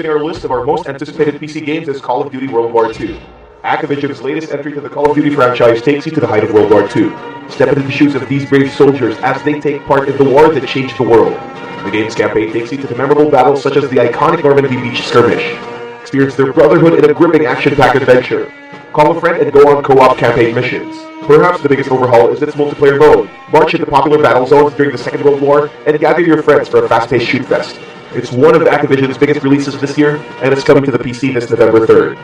Opening our list of our most anticipated PC games is Call of Duty World War II. Activision's latest entry to the Call of Duty franchise takes you to the height of World War II. Step into the shoes of these brave soldiers as they take part in the war that changed the world. The game's campaign takes you to the memorable battles such as the iconic Normandy Beach skirmish. Experience their brotherhood in a gripping action-packed adventure. Call a friend and go on co-op campaign missions. Perhaps the biggest overhaul is its multiplayer mode. March into popular battle zones during the Second World War and gather your friends for a fast-paced shoot-fest. It's one of Activision's biggest releases this year, and it's coming to the PC this November 3rd.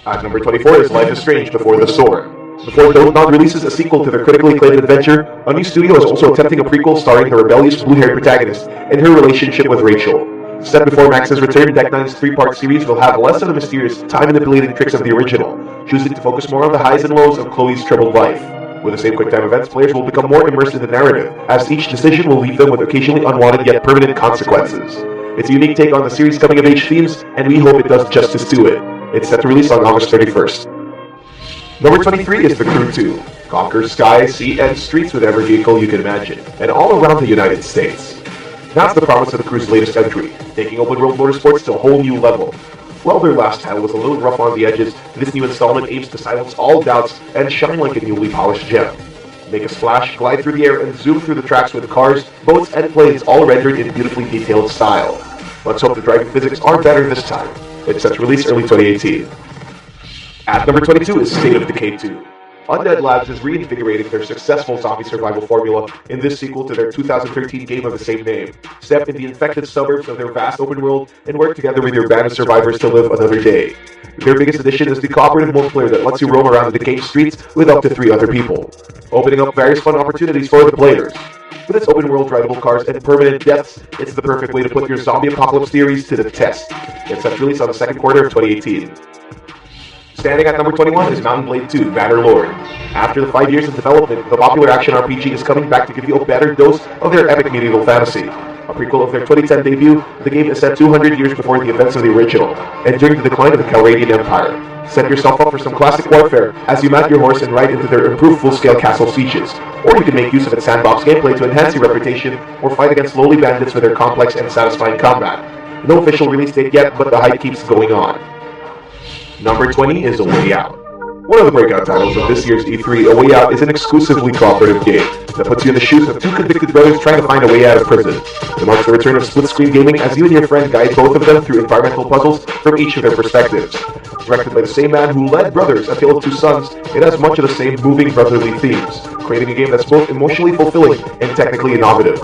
At number 24 is Life is Strange Before the Storm. Before Dontnod releases a sequel to their critically acclaimed adventure, a new studio is also attempting a prequel starring the rebellious blue-haired protagonist and her relationship with Rachel. Set before Max's return, Deck 9's three-part series will have less of the mysterious, time-manipulating tricks of the original, choosing to focus more on the highs and lows of Chloe's troubled life. With the same quick-time events, players will become more immersed in the narrative, as each decision will leave them with occasionally unwanted yet permanent consequences. It's a unique take on the series' coming-of-age themes, and we hope it does justice to it. It's set to release on August 31st. Number 23 is The Crew 2. Conquer sky, sea, and streets with every vehicle you can imagine, and all around the United States. That's the promise of the Crew's latest entry, taking open world motorsports to a whole new level. While their last title was a little rough on the edges, this new installment aims to silence all doubts and shine like a newly polished gem. Make a splash, glide through the air, and zoom through the tracks with cars, boats, and planes all rendered in beautifully detailed style. Let's hope the driving physics are better this time. It's set to release early 2018. At number 22 is State of Decay 2. Undead Labs is reinvigorating their successful zombie survival formula in this sequel to their 2013 game of the same name. Step in the infected suburbs of their vast open world and work together with your band of survivors to live another day. Their biggest addition is the cooperative multiplayer that lets you roam around the decayed streets with up to 3 other people, opening up various fun opportunities for the players. With its open world drivable cars and permanent deaths, it's the perfect way to put your zombie apocalypse theories to the test. It's set to release on the second quarter of 2018. Standing at number 21 is Mount & Blade 2: Bannerlord. After the 5 years of development, the popular action RPG is coming back to give you a better dose of their epic medieval fantasy. A prequel of their 2010 debut, the game is set 200 years before the events of the original, and during the decline of the Calradian Empire. Set yourself up for some classic warfare as you mount your horse and ride into their improved full-scale castle sieges, or you can make use of its sandbox gameplay to enhance your reputation, or fight against lowly bandits with their complex and satisfying combat. No official release date yet, but the hype keeps going on. Number 20 is A Way Out. One of the breakout titles of this year's E3, A Way Out is an exclusively cooperative game that puts you in the shoes of 2 convicted brothers trying to find a way out of prison. It marks the return of split-screen gaming as you and your friend guide both of them through environmental puzzles from each of their perspectives. Directed by the same man who led Brothers, A Tale of Two Sons, it has much of the same moving brotherly themes, creating a game that's both emotionally fulfilling and technically innovative.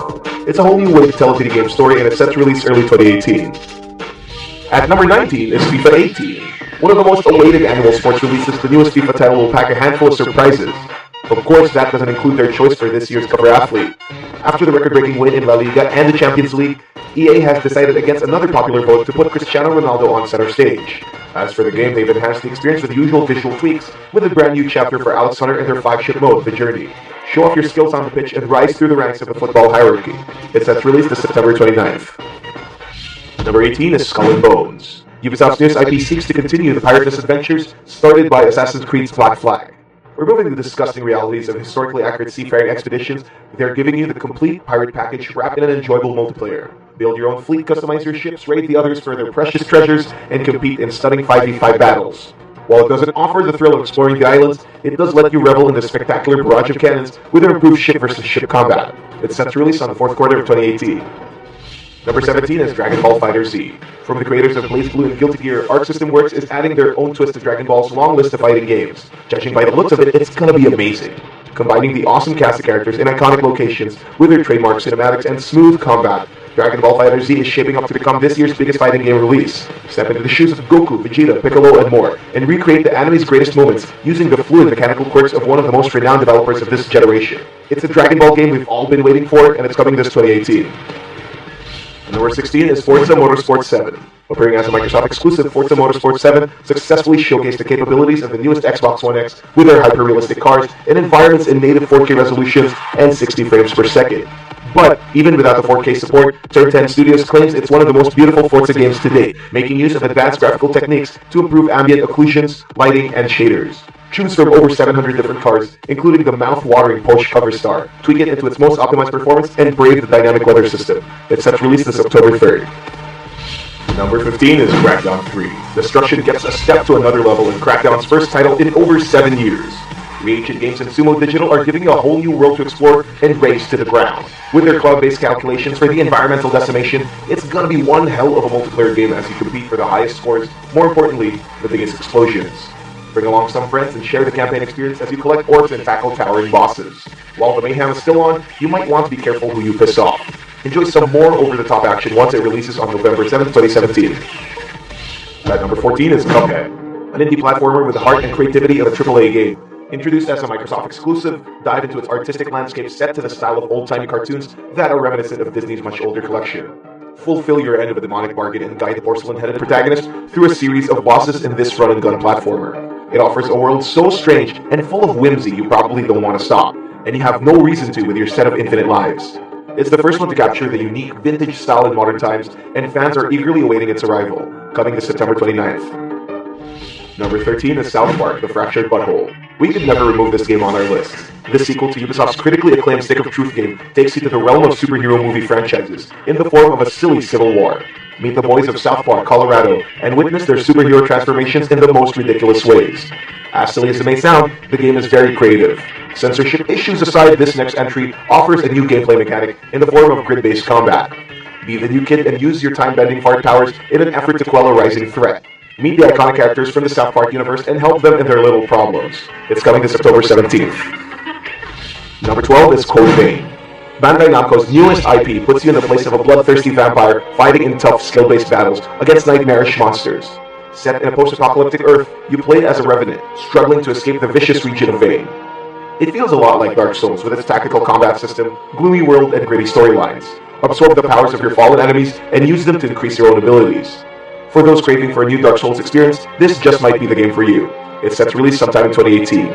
It's a whole new way to tell a video game story, and it's set to release early 2018. At number 19 is FIFA 18. One of the most awaited annual sports releases, the newest FIFA title will pack a handful of surprises. Of course, that doesn't include their choice for this year's cover athlete. After the record-breaking win in La Liga and the Champions League, EA has decided against another popular vote to put Cristiano Ronaldo on center stage. As for the game, they've enhanced the experience with usual visual tweaks, with a brand new chapter for Alex Hunter and their flagship mode, The Journey. Show off your skills on the pitch and rise through the ranks of the football hierarchy. It's set to release this September 29th. Number 18 is Skull and Bones. Ubisoft's newest IP seeks to continue the pirateless adventures started by Assassin's Creed's Black Flag. Removing the disgusting realities of historically accurate seafaring expeditions, they're giving you the complete pirate package wrapped in an enjoyable multiplayer. Build your own fleet, customize your ships, raid the others for their precious treasures, and compete in stunning 5v5 battles. While it doesn't offer the thrill of exploring the islands, it does let you revel in the spectacular barrage of cannons with their improved ship versus ship combat. It's set to release on the fourth quarter of 2018. Number 17 is Dragon Ball FighterZ. From the creators of BlazBlue and Guilty Gear, Arc System Works is adding their own twist to Dragon Ball's long list of fighting games. Judging by the looks of it, it's gonna be amazing. Combining the awesome cast of characters in iconic locations with their trademark cinematics and smooth combat, Dragon Ball FighterZ is shaping up to become this year's biggest fighting game release. Step into the shoes of Goku, Vegeta, Piccolo, and more, and recreate the anime's greatest moments using the fluid mechanical quirks of one of the most renowned developers of this generation. It's a Dragon Ball game we've all been waiting for, and it's coming this 2018. Number 16 is Forza Motorsport 7. Appearing as a Microsoft exclusive, Forza Motorsport 7 successfully showcased the capabilities of the newest Xbox One X with their hyper-realistic cars and environments in native 4K resolutions and 60 frames per second. But even without the 4K support, Turn 10 Studios claims it's one of the most beautiful Forza games to date, making use of advanced graphical techniques to improve ambient occlusions, lighting, and shaders. Choose from over 700 different cars, including the mouth-watering Porsche Coverstar. Tweak it into its most optimized performance and brave the dynamic weather system. It's set to release this October 3rd. Number 15 is Crackdown 3. Destruction gets a step to another level in Crackdown's first title in over 7 years. Reagent Games and Sumo Digital are giving you a whole new world to explore and race to the ground. With their cloud-based calculations for the environmental decimation, it's gonna be one hell of a multiplayer game as you compete for the highest scores, more importantly, the biggest explosions. Bring along some friends and share the campaign experience as you collect orbs and tackle towering bosses. While the mayhem is still on, you might want to be careful who you piss off. Enjoy some more over-the-top action once it releases on November 7th, 2017. At number 14 is Cuphead, an indie platformer with the heart and creativity of a AAA game. Introduced as a Microsoft exclusive, dive into its artistic landscape set to the style of old-timey cartoons that are reminiscent of Disney's much older collection. Fulfill your end of a demonic bargain and guide the porcelain-headed protagonist through a series of bosses in this run-and-gun platformer. It offers a world so strange and full of whimsy you probably don't want to stop, and you have no reason to with your set of infinite lives. It's the first one to capture the unique vintage style in modern times, and fans are eagerly awaiting its arrival, coming this September 29th. Number 13 is South Park: The Fractured Butthole. We could never remove this game on our list. This sequel to Ubisoft's critically acclaimed Stick of Truth game takes you to the realm of superhero movie franchises in the form of a silly civil war. Meet the boys of South Park, Colorado, and witness their superhero transformations in the most ridiculous ways. As silly as it may sound, the game is very creative. Censorship issues aside, this next entry offers a new gameplay mechanic in the form of grid-based combat. Be the new kid and use your time-bending fart powers in an effort to quell a rising threat. Meet the iconic characters from the South Park universe and help them in their little problems. It's coming this October 17th. Number 12 is Code Vein. Bandai Namco's newest IP puts you in the place of a bloodthirsty vampire fighting in tough, skill-based battles against nightmarish monsters. Set in a post-apocalyptic Earth, you play as a revenant, struggling to escape the vicious region of Vein. It feels a lot like Dark Souls with its tactical combat system, gloomy world, and gritty storylines. Absorb the powers of your fallen enemies and use them to increase your own abilities. For those craving for a new Dark Souls experience, this just might be the game for you. It's set to release sometime in 2018.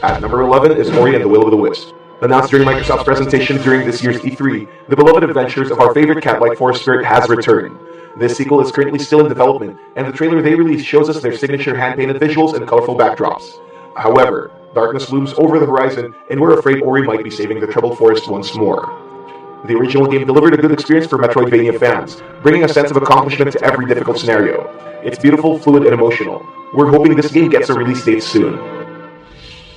At number 11 is Ori and the Will of the Wisp. Announced during Microsoft's presentation during this year's E3, the beloved adventures of our favorite cat-like forest spirit has returned. This sequel is currently still in development, and the trailer they released shows us their signature hand-painted visuals and colorful backdrops. However, darkness looms over the horizon, and we're afraid Ori might be saving the troubled forest once more. The original game delivered a good experience for Metroidvania fans, bringing a sense of accomplishment to every difficult scenario. It's beautiful, fluid, and emotional. We're hoping this game gets a release date soon.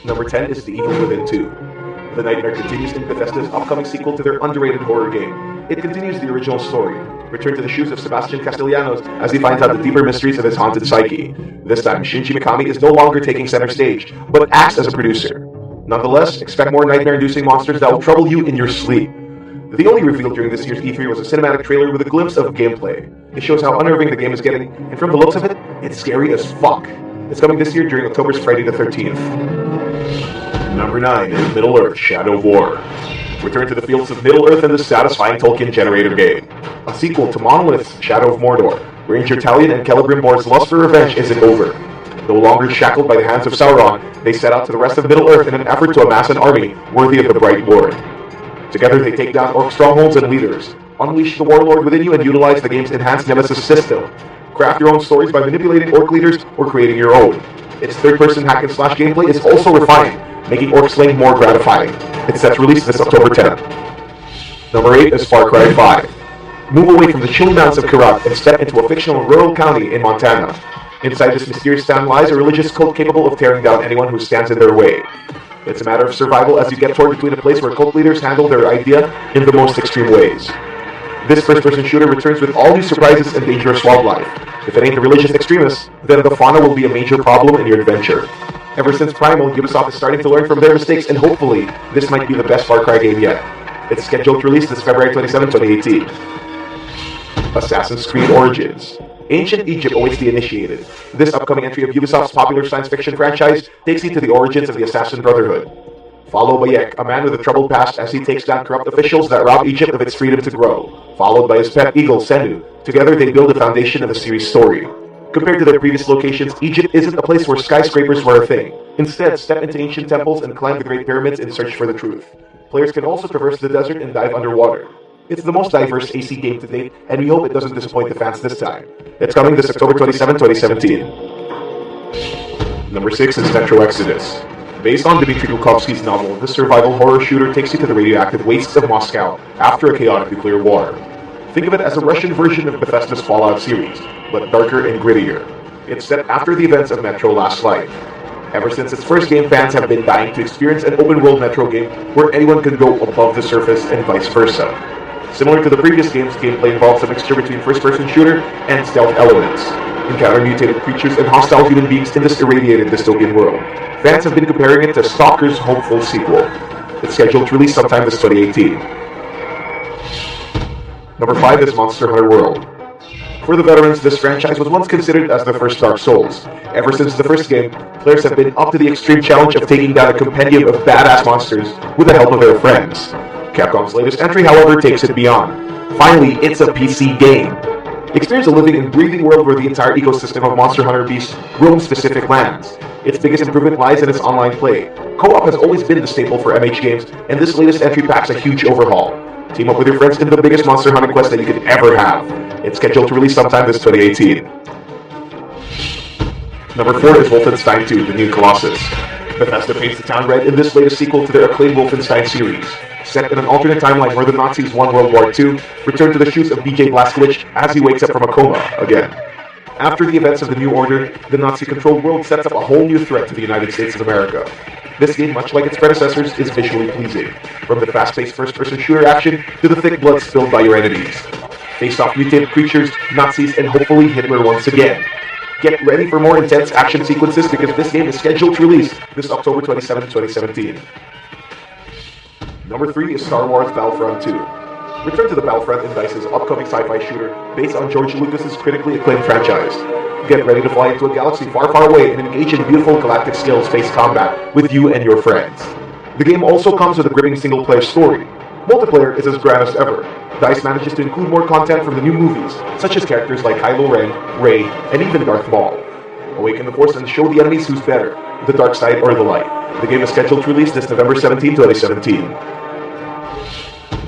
Number 10 is The Evil Within 2. The nightmare continues in Bethesda's upcoming sequel to their underrated horror game. It continues the original story. Return to the shoes of Sebastian Castellanos as he finds out the deeper mysteries of his haunted psyche. This time, Shinji Mikami is no longer taking center stage, but acts as a producer. Nonetheless, expect more nightmare-inducing monsters that will trouble you in your sleep. The only reveal during this year's E3 was a cinematic trailer with a glimpse of gameplay. It shows how unnerving the game is getting, and from the looks of it, it's scary as fuck. It's coming this year during October's Friday the 13th. Number 9 is Middle-earth: Shadow of War. Return to the fields of Middle-earth in the satisfying Tolkien generator game. A sequel to Monolith's Shadow of Mordor, where Ranger Talion and Celebrimbor's lust for revenge isn't over. No longer shackled by the hands of Sauron, they set out to the rest of Middle-earth in an effort to amass an army worthy of the Bright Lord. Together they take down orc strongholds and leaders, unleash the warlord within you, and utilize the game's enhanced Nemesis system. Craft your own stories by manipulating orc leaders or creating your own. Its third-person hack-and-slash gameplay is also refined, making orc slaying more gratifying. It's set to release this October 10th. Number 8 is Far Cry 5. Move away from the chilly mountains of Kyrat and step into a fictional rural county in Montana. Inside this mysterious town lies a religious cult capable of tearing down anyone who stands in their way. It's a matter of survival as you get torn between a place where cult leaders handle their idea in the most extreme ways. This first-person shooter returns with all new surprises and dangerous wildlife. If it ain't the religious extremists, then the fauna will be a major problem in your adventure. Ever since Primal, Ubisoft is starting to learn from their mistakes, and hopefully, this might be the best Far Cry game yet. It's scheduled to release this February 27, 2018. Assassin's Creed Origins. Ancient Egypt awaits the initiated. This upcoming entry of Ubisoft's popular science fiction franchise takes you to the origins of the Assassin Brotherhood. Follow Bayek, a man with a troubled past, as he takes down corrupt officials that rob Egypt of its freedom to grow. Followed by his pet eagle, Senu. Together they build the foundation of the series' story. Compared to their previous locations, Egypt isn't a place where skyscrapers were a thing. Instead, step into ancient temples and climb the Great Pyramids in search for the truth. Players can also traverse the desert and dive underwater. It's the most diverse AC game to date, and we hope it doesn't disappoint the fans this time. It's coming this October 27, 2017. Number 6 is Metro Exodus. Based on Dmitry Glukovsky's novel, this survival horror shooter takes you to the radioactive wastes of Moscow after a chaotic nuclear war. Think of it as a Russian version of Bethesda's Fallout series, but darker and grittier. It's set after the events of Metro Last Light. Ever since its first game, fans have been dying to experience an open-world Metro game where anyone can go above the surface and vice versa. Similar to the previous games, gameplay involves a mixture between first-person shooter and stealth elements. Encounter mutated creatures and hostile human beings in this irradiated dystopian world. Fans have been comparing it to Stalker's hopeful sequel. It's scheduled to release sometime this 2018. Number 5 is Monster Hunter World. For the veterans, this franchise was once considered as the first Dark Souls. Ever since the first game, players have been up to the extreme challenge of taking down a compendium of badass monsters with the help of their friends. Capcom's latest entry, however, takes it beyond. Finally, it's a PC game. Experience a living and breathing world where the entire ecosystem of Monster Hunter beasts roams specific lands. Its biggest improvement lies in its online play. Co-op has always been the staple for MH games, and this latest entry packs a huge overhaul. Team up with your friends in the biggest monster hunting quest that you could ever have. It's scheduled to release sometime this 2018. Number 4 is Wolfenstein 2, The New Colossus. Bethesda paints the town red in this latest sequel to their acclaimed Wolfenstein series. Set in an alternate timeline where the Nazis won World War II, return to the shoes of BJ Blazkowicz as he wakes up from a coma again. After the events of the New Order, the Nazi-controlled world sets up a whole new threat to the United States of America. This game, much like its predecessors, is visually pleasing, from the fast-paced first-person shooter action to the thick blood spilled by your enemies. Face off mutated creatures, Nazis, and hopefully Hitler once again. Get ready for more intense action sequences because this game is scheduled to release this October 27, 2017. Number 3 is Star Wars Battlefront 2. Return to the Battlefront in DICE's upcoming sci-fi shooter based on George Lucas's critically acclaimed franchise. Get ready to fly into a galaxy far, far away and engage in beautiful galactic scale space combat with you and your friends. The game also comes with a gripping single-player story. Multiplayer is as grand as ever. DICE manages to include more content from the new movies, such as characters like Kylo Ren, Rey, and even Darth Maul. Awaken the Force and show the enemies who's better, the dark side or the light. The game is scheduled to release this November 17, 2017.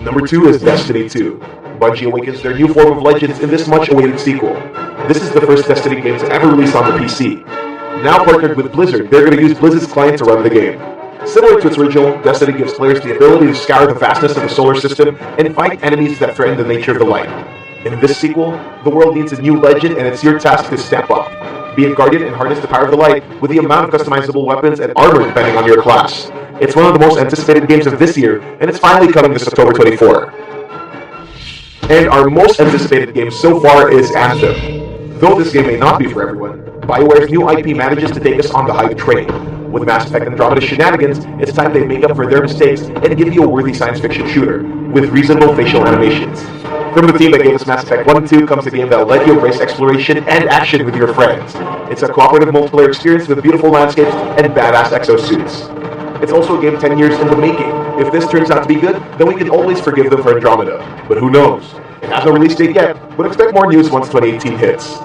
Number 2 is Destiny 2. Bungie awakens their new form of Legends in this much-awaited sequel. This is the first Destiny game to ever release on the PC. Now partnered with Blizzard, they're going to use Blizzard's client to run the game. Similar to its original, Destiny gives players the ability to scour the vastness of the solar system and fight enemies that threaten the nature of the light. In this sequel, the world needs a new legend and it's your task to step up. Be a guardian and harness the power of the light with the amount of customizable weapons and armor depending on your class. It's one of the most anticipated games of this year, and it's finally coming this October 24. And our most anticipated game so far is Anthem. Though this game may not be for everyone, BioWare's new IP manages to take us on the hype train. With Mass Effect Andromeda shenanigans, it's time they make up for their mistakes and give you a worthy science fiction shooter, with reasonable facial animations. From the team that gave us Mass Effect 1 and 2 comes a game that will let you embrace exploration and action with your friends. It's a cooperative multiplayer experience with beautiful landscapes and badass exosuits. It's also a game 10 years in the making. If this turns out to be good, then we can always forgive them for Andromeda. But who knows? It has no release date yet, but expect more news once 2018 hits.